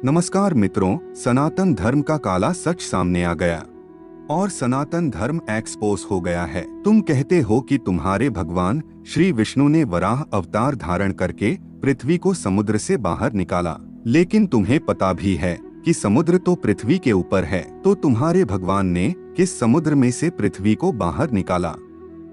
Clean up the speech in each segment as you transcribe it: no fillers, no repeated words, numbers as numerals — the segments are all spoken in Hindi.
नमस्कार मित्रों, सनातन धर्म का काला सच सामने आ गया और सनातन धर्म एक्सपोज हो गया है। तुम कहते हो कि तुम्हारे भगवान श्री विष्णु ने वराह अवतार धारण करके पृथ्वी को समुद्र से बाहर निकाला, लेकिन तुम्हें पता भी है कि समुद्र तो पृथ्वी के ऊपर है, तो तुम्हारे भगवान ने किस समुद्र में से पृथ्वी को बाहर निकाला?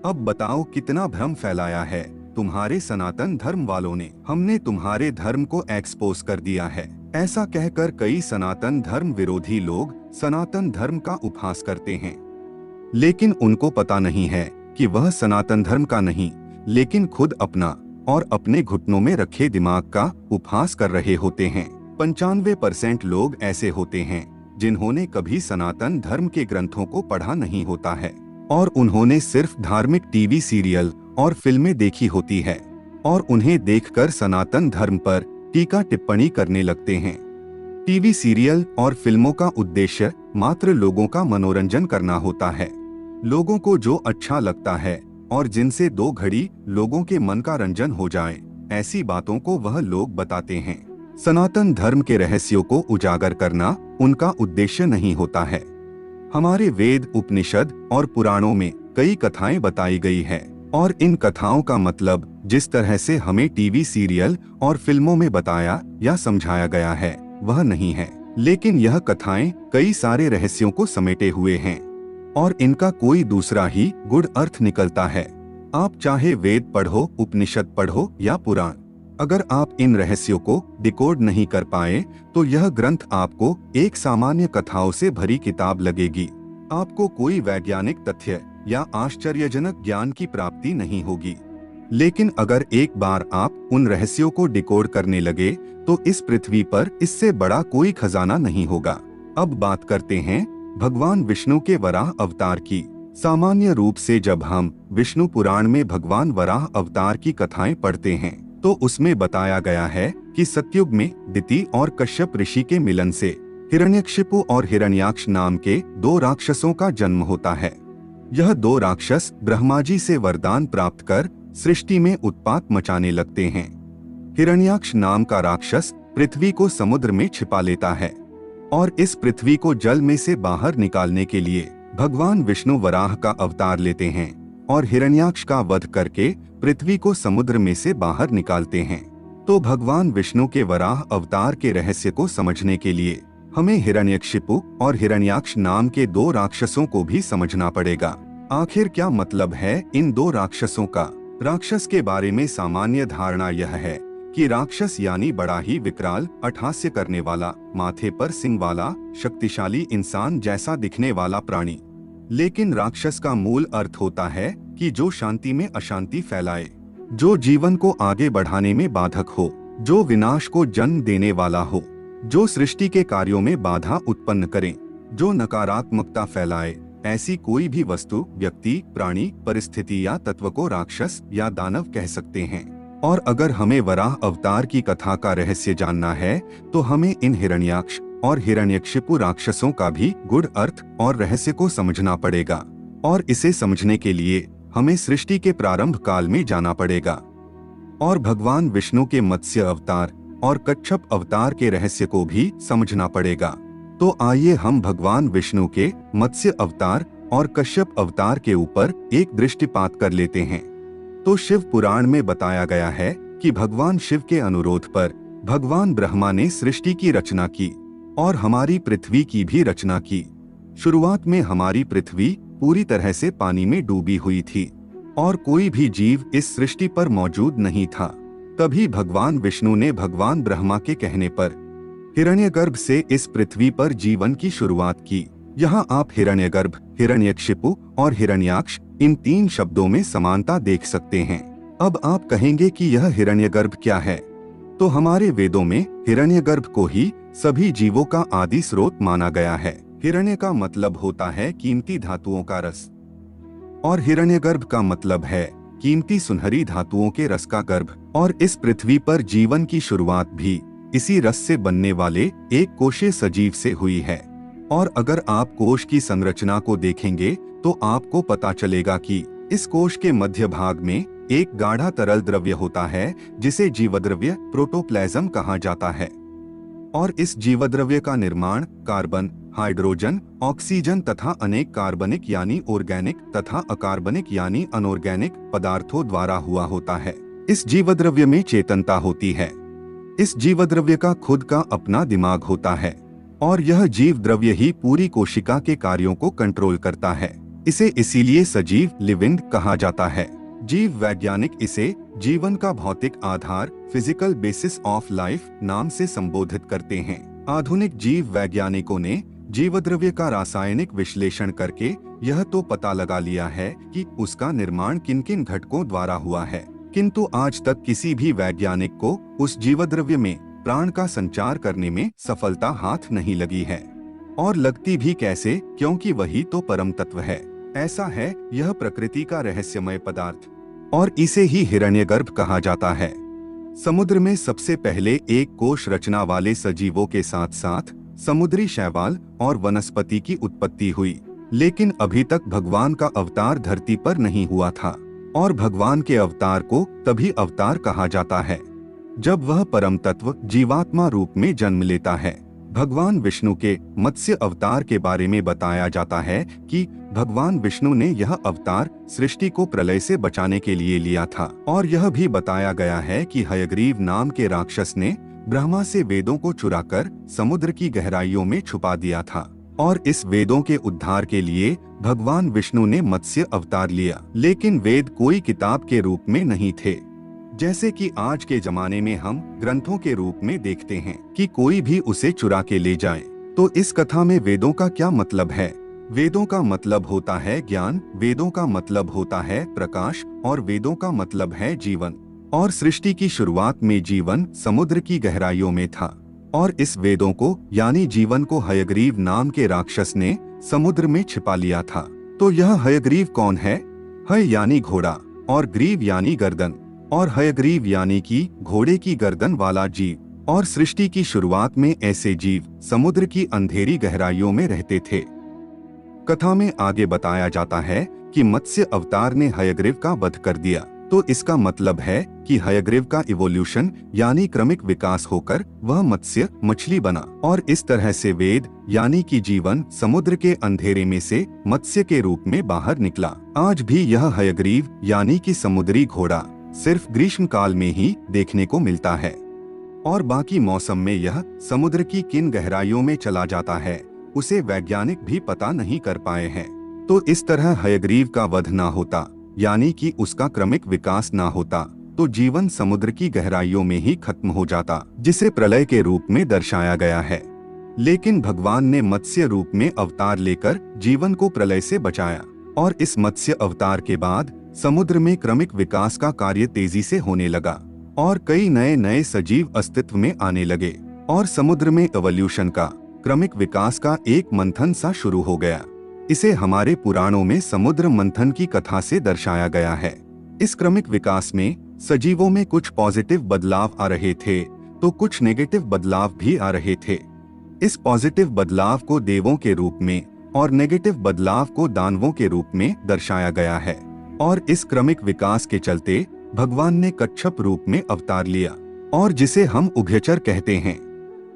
अब बताओ कितना भ्रम फैलाया है तुम्हारे सनातन धर्म वालों ने। हमने तुम्हारे धर्म को एक्सपोज कर दिया है। ऐसा कहकर कई सनातन धर्म विरोधी लोग सनातन धर्म का उपहास करते हैं, लेकिन उनको पता नहीं है कि वह सनातन धर्म का नहीं, लेकिन खुद अपना और अपने घुटनों में रखे दिमाग का उपहास कर रहे होते हैं। 95% लोग ऐसे होते हैं जिन्होंने कभी सनातन धर्म के ग्रंथों को पढ़ा नहीं होता है और उन्होंने सिर्फ धार्मिक टीवी सीरियल और फिल्में देखी होती है और उन्हें देखकर सनातन धर्म पर टीका टिप्पणी करने लगते हैं। टीवी सीरियल और फिल्मों का उद्देश्य मात्र लोगों का मनोरंजन करना होता है। लोगों को जो अच्छा लगता है और जिनसे 2 घड़ी लोगों के मन का रंजन हो जाए, ऐसी बातों को वह लोग बताते हैं। सनातन धर्म के रहस्यों को उजागर करना उनका उद्देश्य नहीं होता है। हमारे वेद, उपनिषद और पुराणों में कई कथाएं बताई गई है और इन कथाओं का मतलब जिस तरह से हमें टीवी सीरियल और फिल्मों में बताया या समझाया गया है वह नहीं है, लेकिन यह कथाएं कई सारे रहस्यों को समेटे हुए हैं और इनका कोई दूसरा ही गूढ़ अर्थ निकलता है। आप चाहे वेद पढ़ो, उपनिषद पढ़ो या पुराण, अगर आप इन रहस्यों को डिकोड नहीं कर पाए तो यह ग्रंथ आपको एक सामान्य कथाओं से भरी किताब लगेगी। आपको कोई वैज्ञानिक तथ्य या आश्चर्यजनक ज्ञान की प्राप्ति नहीं होगी। लेकिन अगर एक बार आप उन रहस्यों को डिकोड करने लगे तो इस पृथ्वी पर इससे बड़ा कोई खजाना नहीं होगा। अब बात करते हैं भगवान विष्णु के वराह अवतार की। सामान्य रूप से जब हम विष्णु पुराण में भगवान वराह अवतार की कथाएं पढ़ते हैं तो उसमें बताया गया है कि सतयुग में दिति और कश्यप ऋषि के मिलन से हिरण्यकशिपु और हिरण्याक्ष नाम के 2 राक्षसों का जन्म होता है। यह 2 राक्षस ब्रह्मा जी से वरदान प्राप्त कर सृष्टि में उत्पात मचाने लगते हैं। हिरण्याक्ष नाम का राक्षस पृथ्वी को समुद्र में छिपा लेता है और इस पृथ्वी को जल में से बाहर निकालने के लिए भगवान विष्णु वराह का अवतार लेते हैं और हिरण्याक्ष का वध करके पृथ्वी को समुद्र में से बाहर निकालते हैं। तो भगवान विष्णु के वराह अवतार के रहस्य को समझने के लिए हमें हिरण्यकशिपु और हिरण्याक्ष नाम के 2 राक्षसों को भी समझना पड़ेगा। आखिर क्या मतलब है इन 2 राक्षसों का? राक्षस के बारे में सामान्य धारणा यह है कि राक्षस यानी बड़ा ही विकराल, अट्टहास्य करने वाला, माथे पर सिंह वाला, शक्तिशाली इंसान जैसा दिखने वाला प्राणी। लेकिन राक्षस का मूल अर्थ होता है कि जो शांति में अशांति फैलाए, जो जीवन को आगे बढ़ाने में बाधक हो, जो विनाश को जन्म देने वाला हो, जो सृष्टि के कार्यों में बाधा उत्पन्न करे, जो नकारात्मकता फैलाए, ऐसी कोई भी वस्तु, व्यक्ति, प्राणी, परिस्थिति या तत्व को राक्षस या दानव कह सकते हैं। और अगर हमें वराह अवतार की कथा का रहस्य जानना है तो हमें इन हिरण्याक्ष और हिरण्यकशिपु राक्षसों का भी गूढ़ अर्थ और रहस्य को समझना पड़ेगा। और इसे समझने के लिए हमें सृष्टि के प्रारंभ काल में जाना पड़ेगा और भगवान विष्णु के मत्स्य अवतार और कच्छप अवतार के रहस्य को भी समझना पड़ेगा। तो आइए हम भगवान विष्णु के मत्स्य अवतार और कश्यप अवतार के ऊपर एक दृष्टिपात कर लेते हैं। तो शिव पुराण में बताया गया है कि भगवान शिव के अनुरोध पर भगवान ब्रह्मा ने सृष्टि की रचना की और हमारी पृथ्वी की भी रचना की। शुरुआत में हमारी पृथ्वी पूरी तरह से पानी में डूबी हुई थी और कोई भी जीव इस सृष्टि पर मौजूद नहीं था। तभी भगवान विष्णु ने भगवान ब्रह्मा के कहने पर हिरण्यगर्भ से इस पृथ्वी पर जीवन की शुरुआत की। यहाँ आप हिरण्यगर्भ, हिरण्यकशिपु और हिरण्याक्ष इन 3 शब्दों में समानता देख सकते हैं। अब आप कहेंगे कि यह हिरण्यगर्भ क्या है? तो हमारे वेदों में हिरण्यगर्भ को ही सभी जीवों का आदि स्रोत माना गया है। हिरण्य का मतलब होता है कीमती धातुओं का रस और हिरण्यगर्भ का मतलब है कीमती सुनहरी धातुओं के रस का गर्भ। और इस पृथ्वी पर जीवन की शुरुआत भी इसी रस से बनने वाले एक कोशीय सजीव से हुई है। और अगर आप कोश की संरचना को देखेंगे तो आपको पता चलेगा कि इस कोश के मध्य भाग में एक गाढ़ा तरल द्रव्य होता है जिसे जीवद्रव्य प्रोटोप्लाज्म कहा जाता है। और इस जीवद्रव्य का निर्माण कार्बन, हाइड्रोजन, ऑक्सीजन तथा अनेक कार्बनिक यानी ऑर्गेनिक तथा अकार्बनिक यानी अनऑर्गेनिक पदार्थों द्वारा हुआ होता है। इस जीवद्रव्य में चेतनता होती है। इस जीवद्रव्य का खुद का अपना दिमाग होता है और यह जीव द्रव्य ही पूरी कोशिका के कार्यों को कंट्रोल करता है। इसे इसीलिए सजीव लिविंग कहा जाता है। जीव वैज्ञानिक इसे जीवन का भौतिक आधार फिजिकल बेसिस ऑफ लाइफ नाम से संबोधित करते हैं। आधुनिक जीव वैज्ञानिकों ने जीवद्रव्य का रासायनिक विश्लेषण करके यह तो पता लगा लिया है कि उसका निर्माण किन किन घटकों द्वारा हुआ है, किंतु आज तक किसी भी वैज्ञानिक को उस जीवद्रव्य में प्राण का संचार करने में सफलता हाथ नहीं लगी है। और लगती भी कैसे, क्योंकि वही तो परम तत्व है। ऐसा है यह प्रकृति का रहस्यमय पदार्थ और इसे ही हिरण्यगर्भ कहा जाता है। समुद्र में सबसे पहले एक कोश रचना वाले सजीवों के साथ साथ समुद्री शैवाल और वनस्पति की उत्पत्ति हुई, लेकिन अभी तक भगवान का अवतार धरती पर नहीं हुआ था। और भगवान के अवतार को तभी अवतार कहा जाता है जब वह परम तत्व जीवात्मा रूप में जन्म लेता है। भगवान विष्णु के मत्स्य अवतार के बारे में बताया जाता है कि भगवान विष्णु ने यह अवतार सृष्टि को प्रलय से बचाने के लिए लिया था। और यह भी बताया गया है कि हयग्रीव नाम के राक्षस ने ब्रह्मा से वेदों को चुराकर समुद्र की गहराइयों में छुपा दिया था और इस वेदों के उद्धार के लिए भगवान विष्णु ने मत्स्य अवतार लिया। लेकिन वेद कोई किताब के रूप में नहीं थे, जैसे कि आज के जमाने में हम ग्रंथों के रूप में देखते हैं कि कोई भी उसे चुरा के ले जाए। तो इस कथा में वेदों का क्या मतलब है? वेदों का मतलब होता है ज्ञान, वेदों का मतलब होता है प्रकाश और वेदों का मतलब है जीवन। और सृष्टि की शुरुआत में जीवन समुद्र की गहराइयों में था और इस वेदों को यानी जीवन को हयग्रीव नाम के राक्षस ने समुद्र में छिपा लिया था। तो यह हयग्रीव कौन है? हय यानी घोड़ा और ग्रीव यानी गर्दन, और हयग्रीव यानी कि घोड़े की गर्दन वाला जीव। और सृष्टि की शुरुआत में ऐसे जीव समुद्र की अंधेरी गहराइयों में रहते थे। कथा में आगे बताया जाता है कि मत्स्य अवतार ने हयग्रीव का वध कर दिया। तो इसका मतलब है कि हयग्रीव का इवोल्यूशन यानी क्रमिक विकास होकर वह मत्स्य मछली बना और इस तरह से वेद यानी कि जीवन समुद्र के अंधेरे में से मत्स्य के रूप में बाहर निकला। आज भी यह हयग्रीव यानी कि समुद्री घोड़ा सिर्फ ग्रीष्म काल में ही देखने को मिलता है और बाकी मौसम में यह समुद्र की किन गहराइयों में चला जाता है उसे वैज्ञानिक भी पता नहीं कर पाए हैं। तो इस तरह हयग्रीव का वध ना होता यानी कि उसका क्रमिक विकास ना होता तो जीवन समुद्र की गहराइयों में ही खत्म हो जाता, जिसे प्रलय के रूप में दर्शाया गया है। लेकिन भगवान ने मत्स्य रूप में अवतार लेकर जीवन को प्रलय से बचाया और इस मत्स्य अवतार के बाद समुद्र में क्रमिक विकास का कार्य तेजी से होने लगा और कई नए नए सजीव अस्तित्व में आने लगे और समुद्र में एवोल्यूशन का क्रमिक विकास का एक मंथन सा शुरू हो गया। इसे हमारे पुराणों में समुद्र मंथन की कथा से दर्शाया गया है। इस क्रमिक विकास में सजीवों में कुछ पॉजिटिव बदलाव आ रहे थे तो कुछ नेगेटिव बदलाव भी आ रहे थे। इस पॉजिटिव बदलाव को देवों के रूप में और नेगेटिव बदलाव को दानवों के रूप में दर्शाया गया है। और इस क्रमिक विकास के चलते भगवान ने कच्छप रूप में अवतार लिया और जिसे हम उभयचर कहते हैं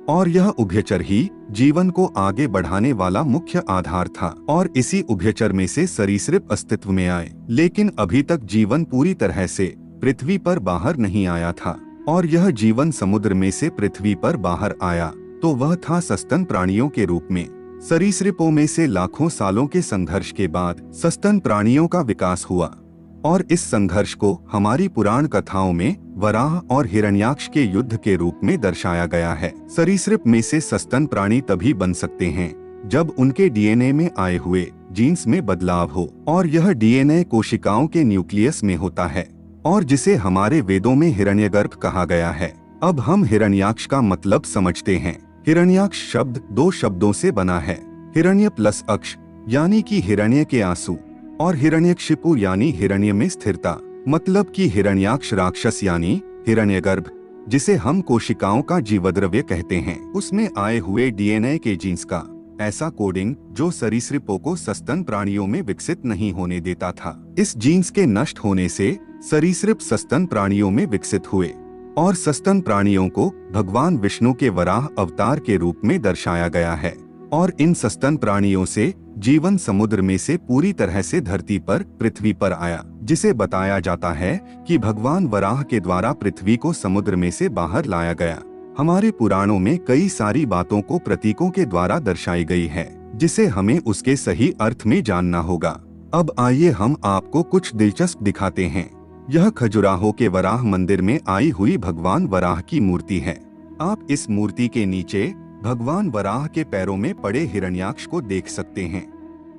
और यह उभयचर ही जीवन को आगे बढ़ाने वाला मुख्य आधार था और इसी उभयचर में से सरीसृप अस्तित्व में आए। लेकिन अभी तक जीवन पूरी तरह से पृथ्वी पर बाहर नहीं आया था और यह जीवन समुद्र में से पृथ्वी पर बाहर आया तो वह था सस्तन प्राणियों के रूप में। सरीसृपों में से लाखों सालों के संघर्ष के बाद सस्तन प्राणियों का विकास हुआ और इस संघर्ष को हमारी पुराण कथाओं में वराह और हिरण्याक्ष के युद्ध के रूप में दर्शाया गया है। सरीसृप में से सस्तन प्राणी तभी बन सकते हैं जब उनके डीएनए में आए हुए जीन्स में बदलाव हो और यह डीएनए कोशिकाओं के न्यूक्लियस में होता है और जिसे हमारे वेदों में हिरण्यगर्भ कहा गया है। अब हम हिरण्याक्ष का मतलब समझते हैं। हिरण्याक्ष शब्द दो शब्दों से बना है, हिरण्य प्लस अक्ष यानी कि हिरण्य के आंसू और हिरण्यक्षिपु यानी हिरण्य में स्थिरता। मतलब कि हिरण्याक्ष राक्षस यानी हिरण्यगर्भ जिसे हम कोशिकाओं का जीवद्रव्य कहते हैं, उसमें आए हुए डीएनए के जीन्स का ऐसा कोडिंग जो सरीसृपों को सस्तन प्राणियों में विकसित नहीं होने देता था। इस जीन्स के नष्ट होने से सरीसृप सस्तन प्राणियों में विकसित हुए और सस्तन प्राणियों को भगवान विष्णु के वराह अवतार के रूप में दर्शाया गया है। और इन सस्तन प्राणियों से जीवन समुद्र में से पूरी तरह से धरती पर पृथ्वी पर आया, जिसे बताया जाता है कि भगवान वराह के द्वारा पृथ्वी को समुद्र में से बाहर लाया गया। हमारे पुराणों में कई सारी बातों को प्रतीकों के द्वारा दर्शाई गई है, जिसे हमें उसके सही अर्थ में जानना होगा। अब आइए हम आपको कुछ दिलचस्प दिखाते हैं। यह खजुराहो के वराह मंदिर में आई हुई भगवान वराह की मूर्ति है। आप इस मूर्ति के नीचे भगवान वराह के पैरों में पड़े हिरण्याक्ष को देख सकते हैं,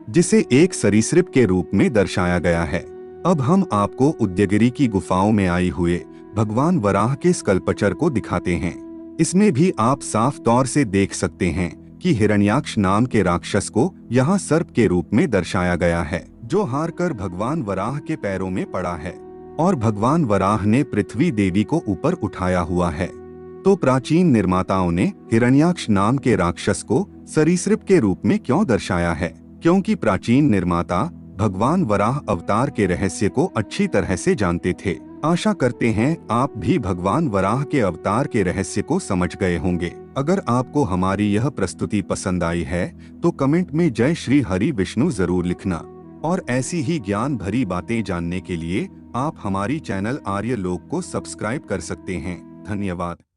जिसे एक सरीसृप के रूप में दर्शाया गया है। अब हम आपको उदयगिरी की गुफाओं में आई हुए भगवान वराह के स्कल्पचर को दिखाते हैं। इसमें भी आप साफ तौर से देख सकते हैं कि हिरण्याक्ष नाम के राक्षस को यहाँ सर्प के रूप में दर्शाया गया है, जो हारकर भगवान वराह के पैरों में पड़ा है और भगवान वराह ने पृथ्वी देवी को ऊपर उठाया हुआ है। तो प्राचीन निर्माताओं ने हिरण्याक्ष नाम के राक्षस को सरीसृप के रूप में क्यों दर्शाया है? क्योंकि प्राचीन निर्माता भगवान वराह अवतार के रहस्य को अच्छी तरह से जानते थे। आशा करते हैं आप भी भगवान वराह के अवतार के रहस्य को समझ गए होंगे। अगर आपको हमारी यह प्रस्तुति पसंद आई है तो कमेंट में जय श्री हरि विष्णु जरूर लिखना। और ऐसी ही ज्ञान भरी बातें जानने के लिए आप हमारी चैनल आर्य लोक को सब्सक्राइब कर सकते हैं। धन्यवाद।